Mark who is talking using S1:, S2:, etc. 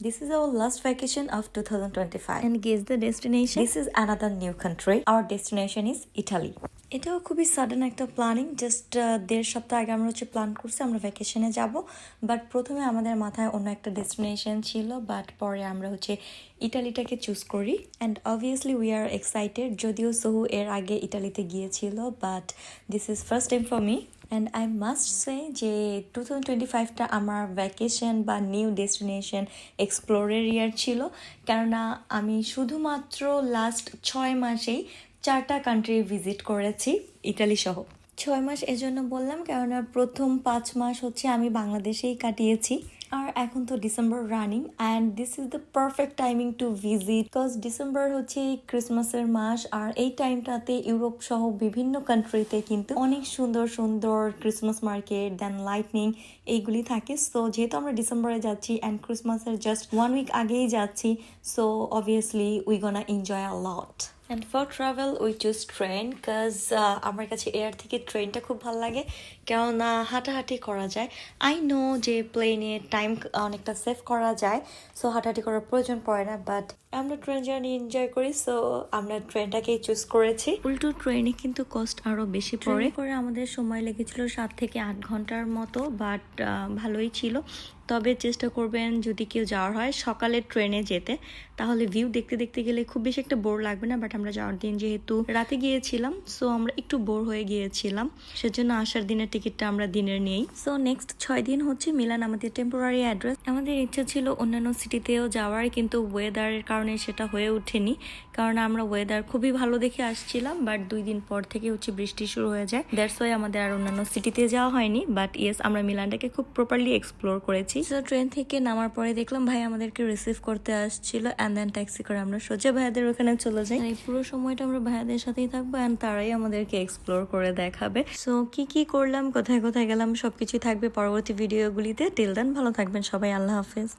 S1: This is our last vacation of 2025.
S2: And guess the destination?
S1: This is another new country. Our destination is Italy. এটাও খুবই sudden একটা planning, just 1.5 সপ্তাহ আগে আমরা plan করছি আমরা ভ্যাকেশনে যাব, বাট প্রথমে আমাদের মাথায় অন্য একটা ডেস্টিনেশন ছিল, বাট পরে আমরা ইটালিটাকে চুজ করি। And obviously we are excited, যদিও সোহু এর আগে ইটালিতে গিয়েছিল, but this is first time for me. And I must say যে 2025টা আমার ভ্যাকেশন বা নিউ ডেস্টিনেশন এক্সপ্লোরের ইয়ার ছিল, কেননা আমি শুধুমাত্র লাস্ট 6 মাসেই 4টা কান্ট্রি ভিজিট করেছি, ইটালি সহ। 6 মাস এজন্য বললাম কেননা প্রথম 5 মাস আমি বাংলাদেশেই কাটিয়েছি, আর এখন তো December running and this is the perfect timing to visit, because December ক্রিসমাসের মাস, আর এই টাইমটাতে ইউরোপ সহ বিভিন্ন কান্ট্রিতে কিন্তু অনেক সুন্দর সুন্দর ক্রিসমাস মার্কেট দেন লাইটনিং এইগুলি থাকে। সো যেহেতু আমরা ডিসেম্বরে যাচ্ছি অ্যান্ড ক্রিসমাসের জাস্ট 1 উইক আগেই যাচ্ছি, so obviously we gonna enjoy a lot. And for travel we choose train, because আমার কাছে এয়ার থেকে ট্রেনটা খুব ভালো লাগে, কেননা হাঁটাহাঁটি করা যায়। আই নো যে প্লেনে টাইম অনেকটা সেভ করা যায়, সো হাঁটাহাঁটি করার প্রয়োজন পড়ে না, বাট আমরা ট্রেন জার্নি এনজয় করি, সো আমরা ট্রেনটাকেই চুজ করেছি।
S2: উল্টো ট্রেনে কিন্তু কস্ট আরও বেশি পড়ে। করে আমাদের সময় লেগেছিল 7 থেকে 8 ঘন্টার মতো, বাট ভালোই ছিল। তবে চেষ্টা করবেন যদি কেউ যাওয়ার হয় সকালে ট্রেনে যেতে, তাহলে ভিউ দেখতে দেখতে গেলে খুব বেশি একটা বোর লাগবে না। বাট আমরা যাওয়ার দিন যেহেতু রাতে গিয়েছিলাম, সো আমরা একটু বোর হয়ে গিয়েছিলাম, সেজন্য আসার দিনের টিকিটটা আমরা দিনের নিয়েই। সো নেক্সট 6 দিন মিলান আমাদের টেম্পোরারি অ্যাড্রেস। আমাদের ইচ্ছা ছিল অন্যান্য সিটিতেও যাওয়ার, কিন্তু ওয়েদারের কারণে সেটা হয়ে ওঠেনি, কারণ আমরা ওয়েদার খুবই ভালো দেখে আসছিলাম, বাট 2 দিন পর থেকে বৃষ্টি শুরু হয়ে যায়। দ্যাটস ওয়াই আমাদের আর অন্যান্য সিটিতে যাওয়া হয়নি, বাট ইয়েস আমরা মিলানটাকে খুব প্রপারলি এক্সপ্লোর করেছি। সো ট্রেন থেকে নামার পরে দেখলাম ভাই আমাদেরকে রিসিভ করতে আসছিল, অ্যান্ড দেন ট্যাক্সি করে আমরা সোজা ভাইয়াদের ওখানে চলে যাই। এই পুরো সময়টা আমরা ভাইয়াদের সাথেই থাকবো, অ্যান্ড তারাই আমাদেরকে এক্সপ্লোর করে দেখাবে। সো কি করলাম, কোথায় কোথায় গেলাম, সবকিছুই থাকবে পরবর্তী ভিডিওগুলিতে। টিল দেন ভালো থাকবেন সবাই, আল্লাহ হাফেজ।